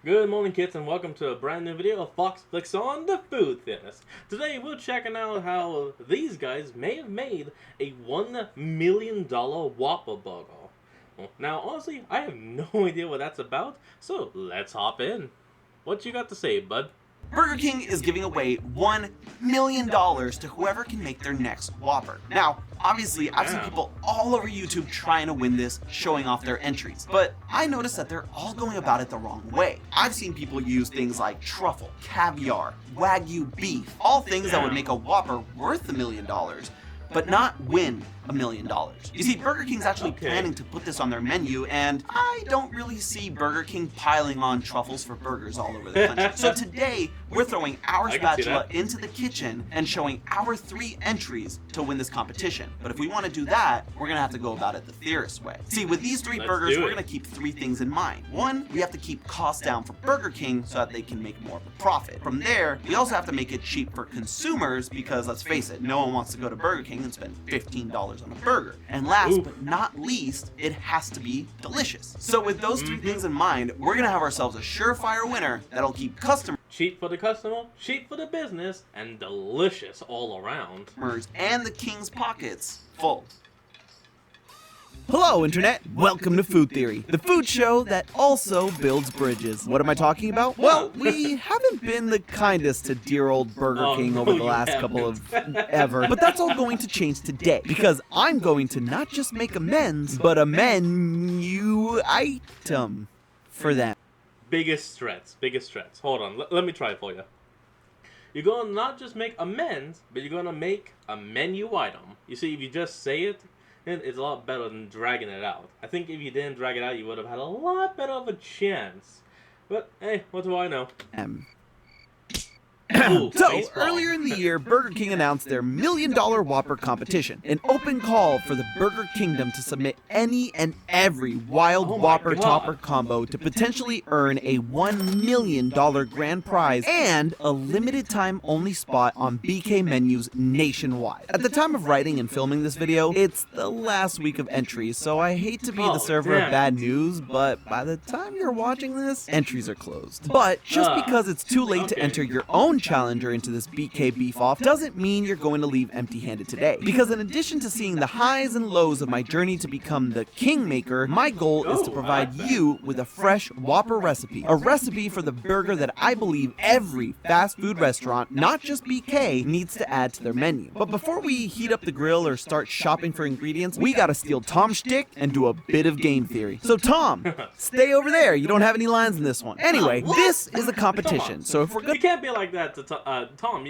Good morning, kids, and welcome to a brand new video of Fox Flicks on the Food Theorist. Today, we're checking out how these guys may have made a $1 million Whopper burger. Now, honestly, I have no idea what that's about, so let's hop in. What you got to say, bud? Burger King is giving away $1 million to whoever can make their next Whopper. Now, obviously, I've seen people all over YouTube trying to win this, showing off their entries, but I noticed that they're all going about it the wrong way. I've seen people use things like truffle, caviar, Wagyu beef, all things that would make a Whopper worth $1 million, but not win $1 million. You see, Burger King's actually planning to put this on their menu, and I don't really see Burger King piling on truffles for burgers all over the country. So today, we're throwing our spatula into the kitchen and showing our 3 entries to win this competition. But if we want to do that, we're going to have to go about it the theorist way. See, with these 3 burgers, we're going to keep 3 things in mind. 1, we have to keep costs down for Burger King so that they can make more of a profit. From there, we also have to make it cheap for consumers because, let's face it, no one wants to go to Burger King and spend $15 on a burger. And last but not least, it has to be delicious. So with those 3 things in mind, we're gonna have ourselves a surefire winner that'll keep customers cheap for the customer, cheap for the business, and delicious all around. And the King's pockets full. Hello, Internet! Welcome to Food Theory, the food show that also builds bridges. What am I talking about? Well, we haven't been the kindest to dear old Burger King over the last couple of ever, but that's all going to change today, because I'm going to not just make amends, but a menu item for them. Biggest threats. Hold on, let me try it for you. You're gonna not just make amends, but you're gonna make a menu item. You see, if you just say it, it's a lot better than dragging it out. I think if you didn't drag it out, you would have had a lot better of a chance. But, hey, what do I know? So, earlier in the year, Burger King announced their $1 million Whopper competition, an open call for the Burger Kingdom to submit any and every wild Whopper Topper combo to potentially earn a $1 million grand prize and a limited time only spot on BK menus nationwide. At the time of writing and filming this video, it's the last week of entries, so I hate to be the server of bad news, but by the time you're watching this, entries are closed. But just because it's too late to enter your own challenger into this BK Beef Off doesn't mean you're going to leave empty-handed today. Because in addition to seeing the highs and lows of my journey to become the Kingmaker, my goal is to provide you with a fresh Whopper recipe. A recipe for the burger that I believe every fast food restaurant, not just BK, needs to add to their menu. But before we heat up the grill or start shopping for ingredients, we gotta steal Tom's shtick and do a bit of game theory. So Tom, stay over there. You don't have any lines in this one. Anyway, this is a competition, so if we're gonna— You can't be like that to Tom.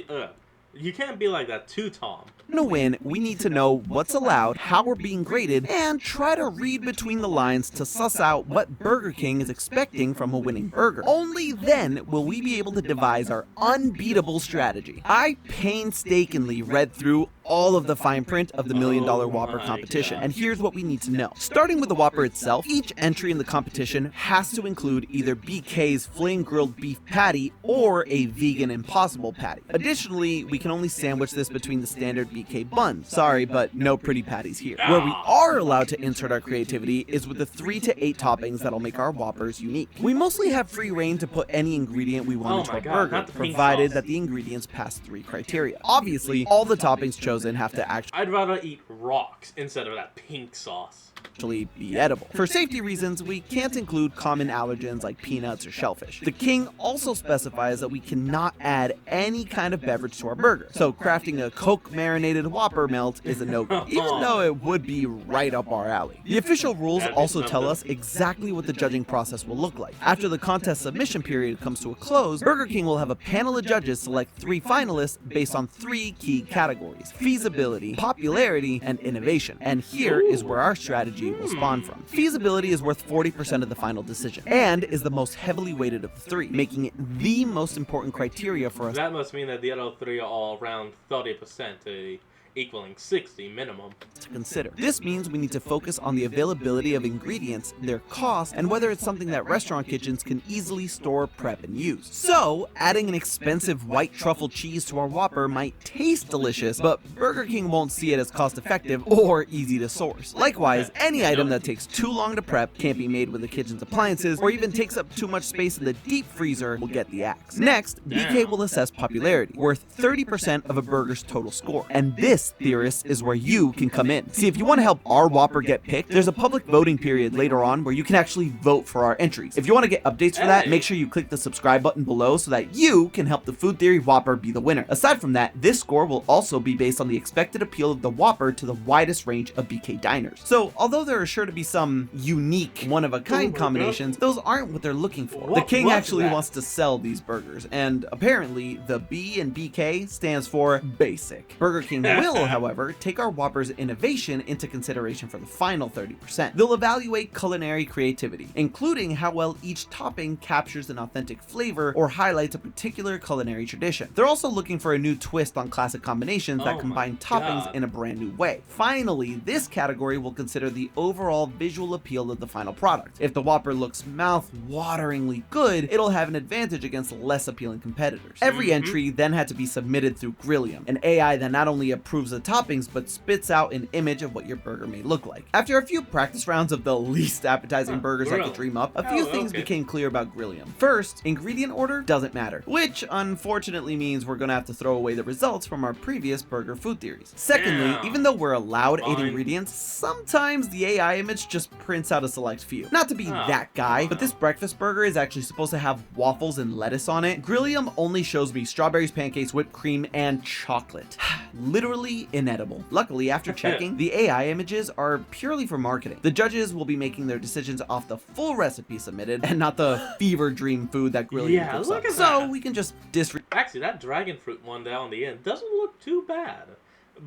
You can't be like that to Tom. To win, we need to know what's allowed, how we're being graded, and try to read between the lines to suss out what Burger King is expecting from a winning burger. Only then will we be able to devise our unbeatable strategy. I painstakingly read through all of the fine print of the $1 million Whopper competition, and here's what we need to know. Starting with the Whopper itself, each entry in the competition has to include either BK's flame grilled beef patty or a vegan Impossible patty. Additionally, we can only sandwich this between the standard BK buns. Sorry, but no pretty patties here. Where we are allowed to insert our creativity is with the 3 to 8 toppings that'll make our Whoppers unique. We mostly have free reign to put any ingredient we want into our burger, provided that the ingredients pass 3 criteria. Obviously, all the toppings chosen have to I'd rather eat rocks instead of that pink sauce. Be edible. For safety reasons, we can't include common allergens like peanuts or shellfish. The King also specifies that we cannot add any kind of beverage to our burger, so crafting a Coke marinated Whopper melt is a no-go, even though it would be right up our alley. The official rules also tell us exactly what the judging process will look like. After the contest submission period comes to a close, Burger King will have a panel of judges select 3 finalists based on 3 key categories: feasibility, popularity, and innovation. And here is where our strategy will spawn from. Feasibility is worth 40% of the final decision, and is the most heavily weighted of the 3, making it the most important criteria for us. That must mean that the other 3 are all around 30%. equaling 60 minimum. To consider. This means we need to focus on the availability of ingredients, their cost, and whether it's something that restaurant kitchens can easily store, prep, and use. So, adding an expensive white truffle cheese to our Whopper might taste delicious, but Burger King won't see it as cost-effective or easy to source. Likewise, any item that takes too long to prep, can't be made with the kitchen's appliances, or even takes up too much space in the deep freezer will get the axe. Next, BK will assess popularity, worth 30% of a burger's total score. And this, theorists, is where you can come in. See, if you want to help our Whopper get picked, there's a public voting period later on where you can actually vote for our entries. If you want to get updates for that, make sure you click the subscribe button below so that you can help the Food Theory Whopper be the winner. Aside from that, this score will also be based on the expected appeal of the Whopper to the widest range of BK diners. So, although there are sure to be some unique, one-of-a-kind combinations, those aren't what they're looking for. The King actually wants to sell these burgers, and apparently the B in BK stands for basic. Burger King will, however, take our Whopper's innovation into consideration for the final 30%. They'll evaluate culinary creativity, including how well each topping captures an authentic flavor or highlights a particular culinary tradition. They're also looking for a new twist on classic combinations that combine toppings in a brand new way. Finally, this category will consider the overall visual appeal of the final product. If the Whopper looks mouth-wateringly good, it'll have an advantage against less appealing competitors. Every entry then had to be submitted through Grillium, an AI that not only approves the toppings but spits out an image of what your burger may look like. After a few practice rounds of the least appetizing burgers I could dream up, a few things became clear about Grillium. First, ingredient order doesn't matter, which unfortunately means we're gonna have to throw away the results from our previous burger food theories. Secondly, even though we're allowed 8 ingredients, sometimes the AI image just prints out a select few. Not to be that guy, but this breakfast burger is actually supposed to have waffles and lettuce on it. Grillium only shows me strawberries, pancakes, whipped cream, and chocolate. Literally inedible. Luckily, after checking, the AI images are purely for marketing. The judges will be making their decisions off the full recipe submitted and not the fever dream food that Grillium cooks up. So we can just disregard. Actually, that dragon fruit one down the end doesn't look too bad,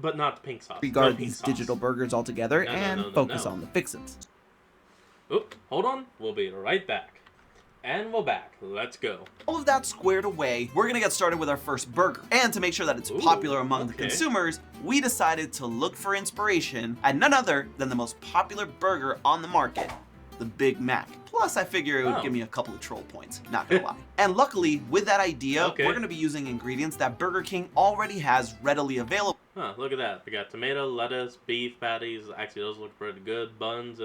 but not the pink sauce. Regard these digital burgers altogether and focus on the fixins. Oop, hold on. We'll be right back. And we're back. Let's go. All of that squared away, we're gonna get started with our first burger. And to make sure that it's popular among the consumers, we decided to look for inspiration at none other than the most popular burger on the market, the Big Mac. Plus, I figure it would give me a couple of troll points, not gonna lie. And luckily, with that idea, we're gonna be using ingredients that Burger King already has readily available. Look at that. We got tomato, lettuce, beef patties. Actually, those look pretty good. Buns.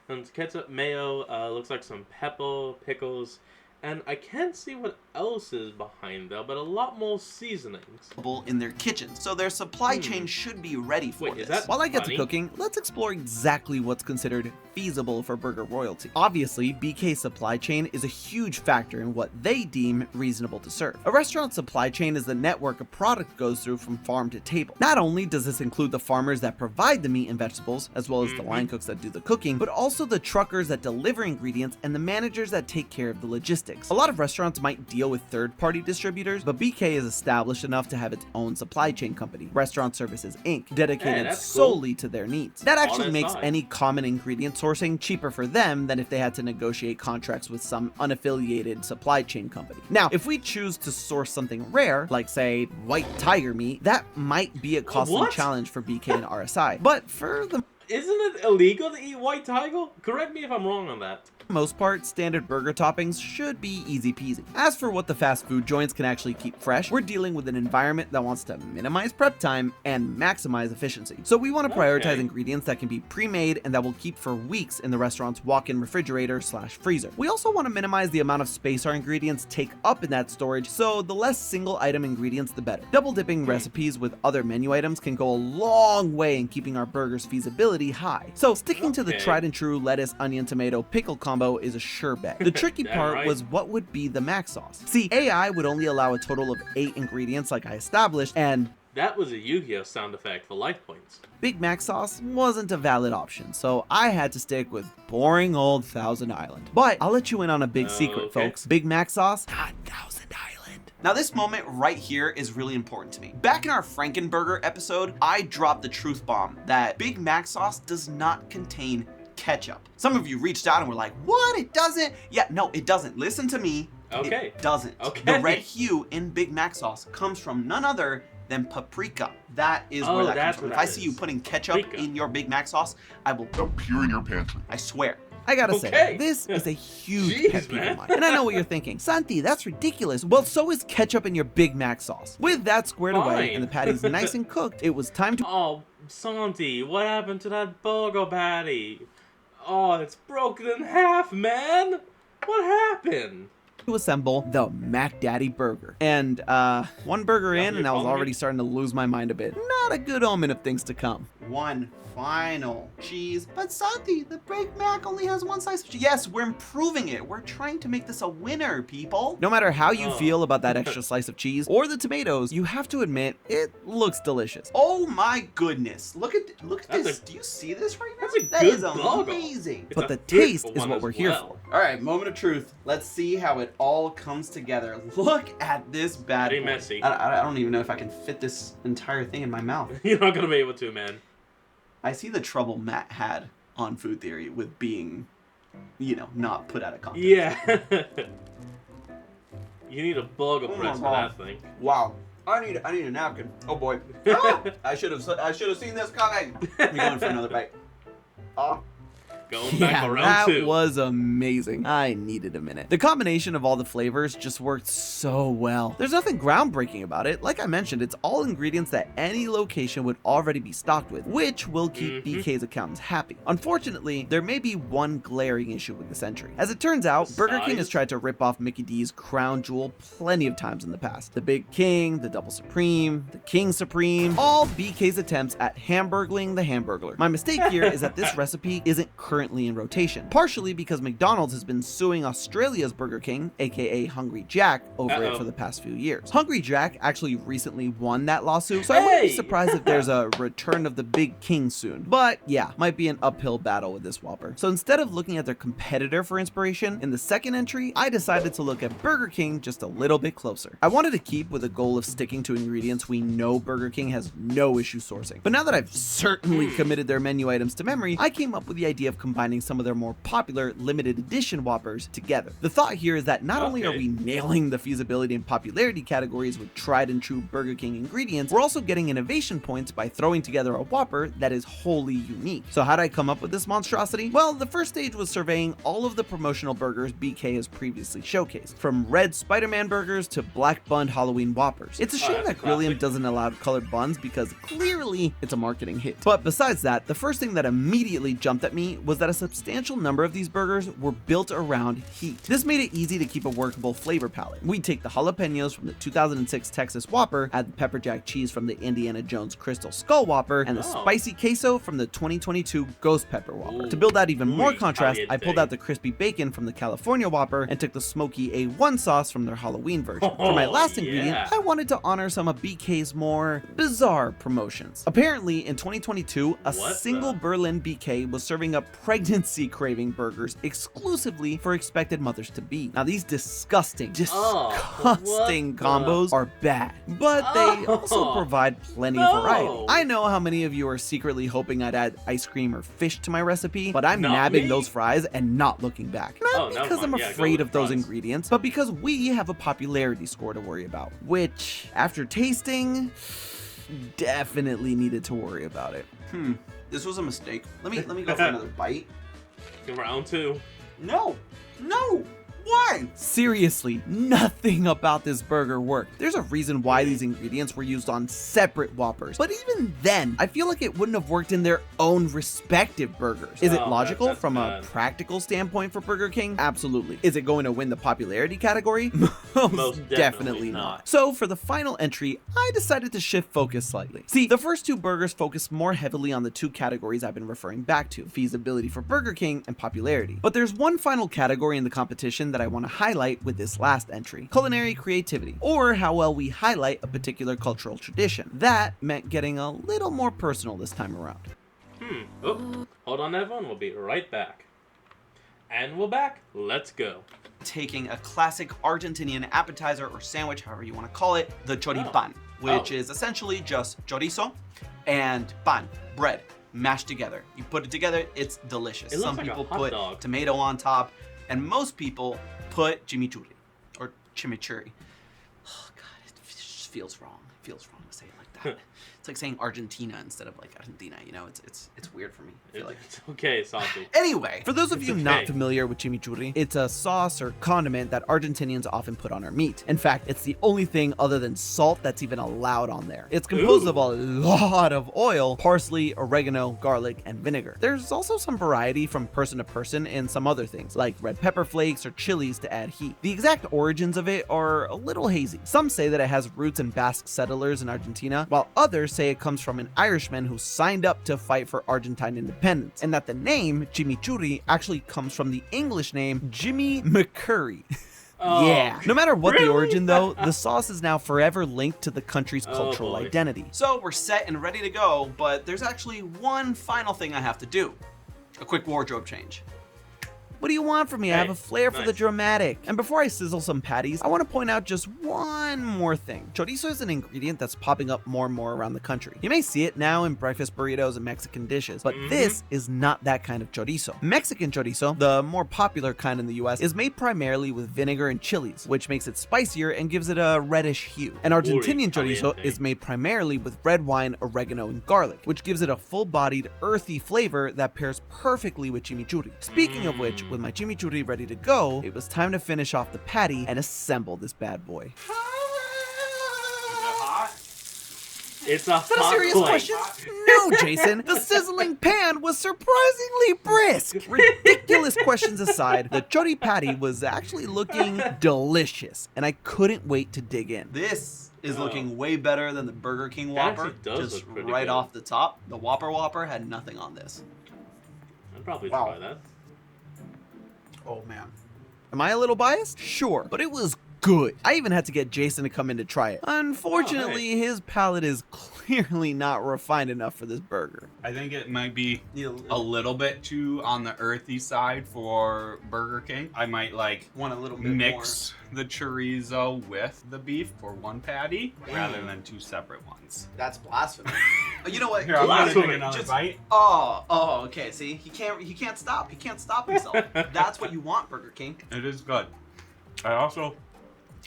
And ketchup, mayo, looks like some pepper, pickles, and I can't see what else is behind though, but a lot more seasonings. In their kitchens, so their supply chain should be ready for this. Is that While I get to cooking, let's explore exactly what's considered feasible for burger royalty. Obviously, BK's supply chain is a huge factor in what they deem reasonable to serve. A restaurant supply chain is the network a product goes through from farm to table. Not only does this include the farmers that provide the meat and vegetables, as well as the line cooks that do the cooking, but also the truckers that deliver ingredients and the managers that take care of the logistics. A lot of restaurants might deal with third-party distributors, but BK is established enough to have its own supply chain company, Restaurant Services Inc., dedicated solely to their needs. That actually makes any common ingredient sourcing cheaper for them than if they had to negotiate contracts with some unaffiliated supply chain company. Now, if we choose to source something rare, like say white tiger meat, that might be a costly challenge for BK and RSI. But for the Isn't it illegal to eat white tiger? Correct me if I'm wrong on that. most part, standard burger toppings should be easy peasy. As for what the fast food joints can actually keep fresh, we're dealing with an environment that wants to minimize prep time and maximize efficiency. So we want to prioritize ingredients that can be pre-made and that will keep for weeks in the restaurant's walk-in refrigerator / freezer. We also want to minimize the amount of space our ingredients take up in that storage, so the less single item ingredients the better. Double dipping recipes with other menu items can go a long way in keeping our burger's feasibility high. So sticking to the tried and true lettuce, onion, tomato, pickle combo is a sure bet. The tricky part was what would be the mac sauce. See, AI would only allow a total of 8 ingredients like I established, and that was a Yu-Gi-Oh sound effect for life points. Big Mac sauce wasn't a valid option, so I had to stick with boring old Thousand Island. But I'll let you in on a big secret, folks. Big Mac sauce, not Thousand Island. Now this moment right here is really important to me. Back in our Frankenburger episode, I dropped the truth bomb that Big Mac sauce does not contain ketchup. Some of you reached out and were like, what? It doesn't? Yeah, no, it doesn't. Listen to me. It doesn't. The red hue in Big Mac sauce comes from none other then paprika. That is Oh, where that comes that's from. what If I that see you is. putting ketchup Paprika. in your Big Mac sauce, I will appear in your pantry. I swear. I gotta Okay. say, this is a huge Jeez, pet peeve man. of mine. And I know what you're thinking. Santi, that's ridiculous. Well, so is ketchup in your Big Mac sauce. With that squared away Fine. and the patties nice and cooked, it was time to Oh, Santi, what happened to that burger patty? Oh, it's broken in half, man. What happened? assemble the Mac Daddy burger. And one burger Yeah, in you're and I was calling me? already starting to lose my mind a bit. Not a good omen of things to come. one final cheese. But Santi, the Big Mac only has one slice of cheese. Yes, we're improving it. We're trying to make this a winner, people. No matter how you Oh. feel about that extra slice of cheese or the tomatoes, you have to admit it looks delicious. Oh my goodness. Look at That's this. a- Do you see this right now? that's a That good is burger. amazing. It's But a the taste fruitful is one what as we're here well. All right, moment of truth. Let's see how it all comes together. Look at this bad Pretty boy. messy. I don't even know if I can fit this entire thing in my mouth. You're not gonna be able to, man. I see the trouble Matt had on Food Theory with being, not put out of context. Yeah. You need a burger Oh my press for God. that thing. Wow. I need a napkin. Oh boy. Ah! I should have seen this coming. You're going for another bite. Ah. Going back Yeah, for round that 2. was amazing. I needed a minute. The combination of all the flavors just worked so well. There's nothing groundbreaking about it. Like I mentioned, it's all ingredients that any location would already be stocked with, which will keep BK's accountants happy. Unfortunately, there may be one glaring issue with this entry. As it turns out, Burger King has Size? tried to rip off Mickey D's crown jewel plenty of times in the past. The Big King, the Double Supreme, the King Supreme, all BK's attempts at hamburgling the Hamburglar. My mistake here is that this recipe isn't currently in rotation, partially because McDonald's has been suing Australia's Burger King, aka Hungry Jack, over it for the past few years. Hungry Jack actually recently won that lawsuit, so I wouldn't be Hey! surprised if there's a return of the Big King soon. But yeah, might be an uphill battle with this Whopper. So instead of looking at their competitor for inspiration, in the second entry, I decided to look at Burger King just a little bit closer. I wanted to keep with a goal of sticking to ingredients we know Burger King has no issue sourcing. But now that I've certainly committed their menu items to memory, I came up with the idea of combining some of their more popular limited edition Whoppers together. The thought here is that not only are Okay. we nailing the feasibility and popularity categories with tried and true Burger King ingredients, we're also getting innovation points by throwing together a Whopper that is wholly unique. So how did I come up with this monstrosity? Well, the first stage was surveying all of the promotional burgers BK has previously showcased, from red Spider-Man burgers to black bun Halloween Whoppers. It's a shame that's that Grillium classic. doesn't allow colored buns because clearly it's a marketing hit. But besides that, the first thing that immediately jumped at me was that a substantial number of these burgers were built around heat. This made it easy to keep a workable flavor palette. We'd take the jalapenos from the 2006 Texas Whopper, add the pepper jack cheese from the Indiana Jones Crystal Skull Whopper, and the Oh. spicy queso from the 2022 Ghost Pepper Whopper. Ooh. To build out even more Ooh, contrast, I pulled out caliente. the crispy bacon from the California Whopper and took the smoky A1 sauce from their Halloween version. For my Oh, last ingredient, yeah. I wanted to honor some of BK's more bizarre promotions. Apparently, in 2022, a What single the- Berlin BK was serving up pregnancy craving burgers exclusively for expected mothers to be. Now, these disgusting Oh, combos what the- are bad, but they also Oh, provide plenty no. of variety. I know how many of you are secretly hoping I'd add ice cream or fish to my recipe, but I'm Not nabbing me. those fries and not looking back. Not Oh, never because I'm mind. Yeah, go afraid with of those fries. ingredients, but because we have a popularity score to worry about, which, after tasting, definitely needed to worry about it. This was a mistake. Let me go for another bite. Round 2. No. Why? Seriously, nothing about this burger worked. There's a reason why these ingredients were used on separate Whoppers, but even then, I feel like it wouldn't have worked in their own respective burgers. Is it Oh, logical that's from a bad. practical standpoint for Burger King? Absolutely. Is it going to win the popularity category? Most definitely definitely not. not. So for the final entry, I decided to shift focus slightly. See, the first two burgers focus more heavily on the two categories I've been referring back to, feasibility for Burger King and popularity. But there's one final category in the competition that I want to highlight with this last entry: culinary creativity, or how well we highlight a particular cultural tradition. That meant getting a little more personal this time around. Oh, hold on, everyone. We'll be right back. And we're back. Let's go. Taking a classic Argentinian appetizer or sandwich, however you want to call it, the choripan, which Oh. is essentially just chorizo and pan, bread, mashed together. You put it together, it's delicious. It looks Some like a people hot put dog. tomato on top, and most people put chimichurri or chimichurri. Oh god, it's just feels wrong. It feels wrong to say it like that. It's like saying Argentina instead of like Argentina. You know, it's weird for me. I feel like. It's okay, Salty. Anyway, For those of you okay. not familiar with chimichurri, it's a sauce or condiment that Argentinians often put on our meat. In fact, it's the only thing other than salt that's even allowed on there. It's composed of a lot of oil, parsley, oregano, garlic, and vinegar. There's also some variety from person to person in some other things, like red pepper flakes or chilies to add heat. The exact origins of it are a little hazy. Some say that it has roots in Basque settlers in Argentina, while others say it comes from an Irishman who signed up to fight for Argentine independence, and that the name chimichurri actually comes from the English name Jimmy McCurry. Oh, Yeah. No matter what the really? origin, though, the sauce is now forever linked to the country's Oh, cultural boy. identity. so we're set and ready to go, but there's actually one final thing I have to do. A quick wardrobe change. What do you want from me? I have a Nice, flair for the nice. dramatic. And before I sizzle some patties, I want to point out just one more thing. Chorizo is an ingredient that's popping up more and more around the country. You may see it now in breakfast burritos and Mexican dishes, but this is not that kind of chorizo. Mexican chorizo, the more popular kind in the US, is made primarily with vinegar and chilies, which makes it spicier and gives it a reddish hue. And Argentinian chorizo caliente. is made primarily with red wine, oregano, and garlic, which gives it a full-bodied, earthy flavor that pairs perfectly with chimichurri. Speaking of which, with my chimichurri ready to go, it was time to finish off the patty and assemble this bad boy. It's a Is that a hot serious plate. question? No, Jason. The sizzling pan was surprisingly brisk. Ridiculous questions aside, the chori patty was actually looking delicious, and I couldn't wait to dig in. This is Oh. looking way better than the Burger King That Whopper. actually does Just look pretty right good. off the top, the Whopper had nothing on this. I'd probably Wow. try that. Oh man. Am I a little biased? Sure, but it was good. I even had to get Jason to come in to try it. Unfortunately, his palate is clearly not refined enough for this burger. I think it might be You a little bit too on the earthy side for Burger King. I might like want a little bit mix the chorizo with the beef for one patty rather than two separate ones. more. That's blasphemy. You know what? Here, I'm gonna take Blasphemy. another Just- bite. Oh, okay. See, he can't stop. He can't stop himself. That's what you want, Burger King. It is good. I also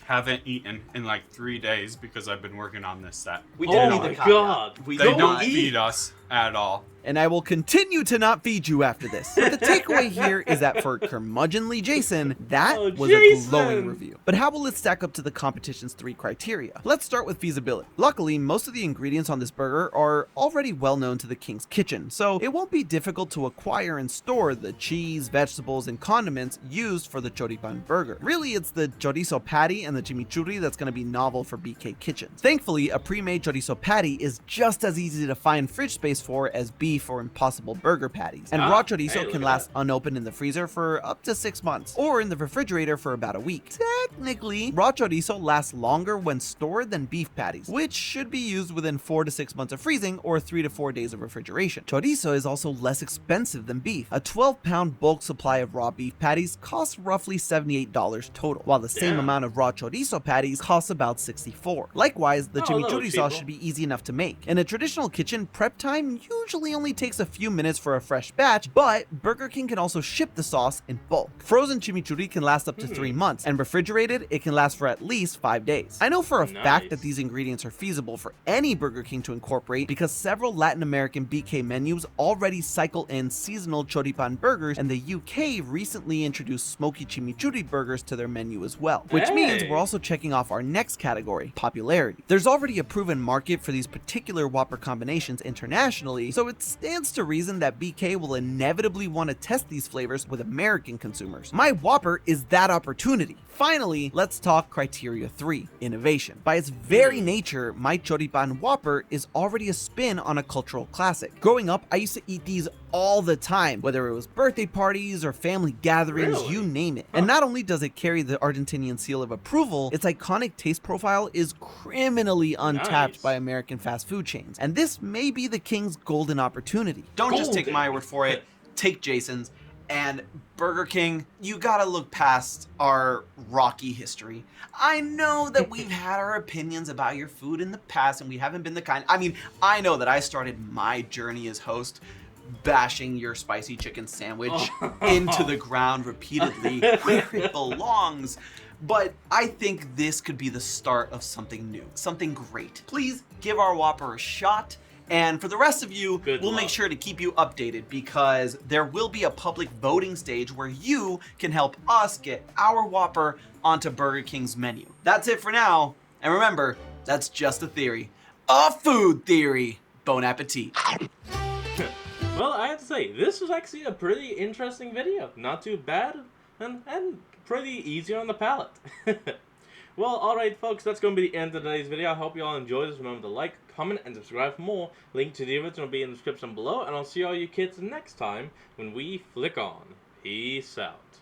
haven't eaten in like 3 days because I've been working on this set. We Oh didn't my need the caveat. God. We They did don't not feed us at all. And I will continue to not feed you after this. But the takeaway here is that for curmudgeonly Jason, that Oh, was a Jason! glowing review. But how will it stack up to the competition's 3 criteria? Let's start with feasibility. Luckily, most of the ingredients on this burger are already well known to the King's Kitchen, so it won't be difficult to acquire and store the cheese, vegetables, and condiments used for the choripan burger. Really, it's the chorizo patty and the chimichurri that's going to be novel for BK Kitchens. Thankfully, a pre-made chorizo patty is just as easy to find fridge space for as beef or Impossible Burger patties, and raw Hey, chorizo look can at last that. unopened in the freezer for up to 6 months, or in the refrigerator for about a week. Technically, raw chorizo lasts longer when stored than beef patties, which should be used within 4 to 6 months of freezing or 3 to 4 days of refrigeration. Chorizo is also less expensive than beef. A 12-pound bulk supply of raw beef patties costs roughly $78 total, while the same Damn. amount of raw chorizo patties costs about $64. Likewise, the Oh, hello, chimichurri sauce people. should be easy enough to make. In a traditional kitchen, prep time usually only takes a few minutes for a fresh batch, but Burger King can also ship the sauce in bulk. Frozen chimichurri can last up to 3 months, and refrigerated, it can last for at least 5 days. I know for a fact that Nice. these ingredients are feasible for any Burger King to incorporate because several Latin American BK menus already cycle in seasonal choripan burgers, and the UK recently introduced smoky chimichurri burgers to their menu as well, which means Hey. we're also checking off our next category, popularity. There's already a proven market for these particular Whopper combinations internationally, so it stands to reason that BK will inevitably want to test these flavors with American consumers. My Whopper is that opportunity. Finally, let's talk criteria 3, innovation. By its very nature, my choripan Whopper is already a spin on a cultural classic. Growing up, I used to eat these all the time, whether it was birthday parties or family gatherings, Really? you name it. And not only does it carry the Argentinian seal of approval, its iconic taste profile is criminally untapped Nice. by American fast food chains. And this may be the King's golden opportunity. Don't just take Golden. my word for it. Take Jason's. And Burger King, you gotta look past our rocky history. I know that we've had our opinions about your food in the past and we haven't been the kind. I mean, I know that I started my journey as host bashing your spicy chicken sandwich into the ground repeatedly where it belongs. but I think this could be the start of something new, something great. Please give our Whopper a shot. And for the rest of you, we'll make sure to keep you updated because there will be a public voting stage where you can help us get our Whopper onto Burger King's menu. That's it for now. And remember, that's just a theory. A food theory. Bon appetit. Well, I have to say, this was actually a pretty interesting video. Not too bad, and pretty easy on the palate. Well, alright folks, that's going to be the end of today's video. I hope you all enjoyed this. Remember to like, comment, and subscribe for more. Link to the original will be in the description below, and I'll see all you kids next time when we flick on. Peace out.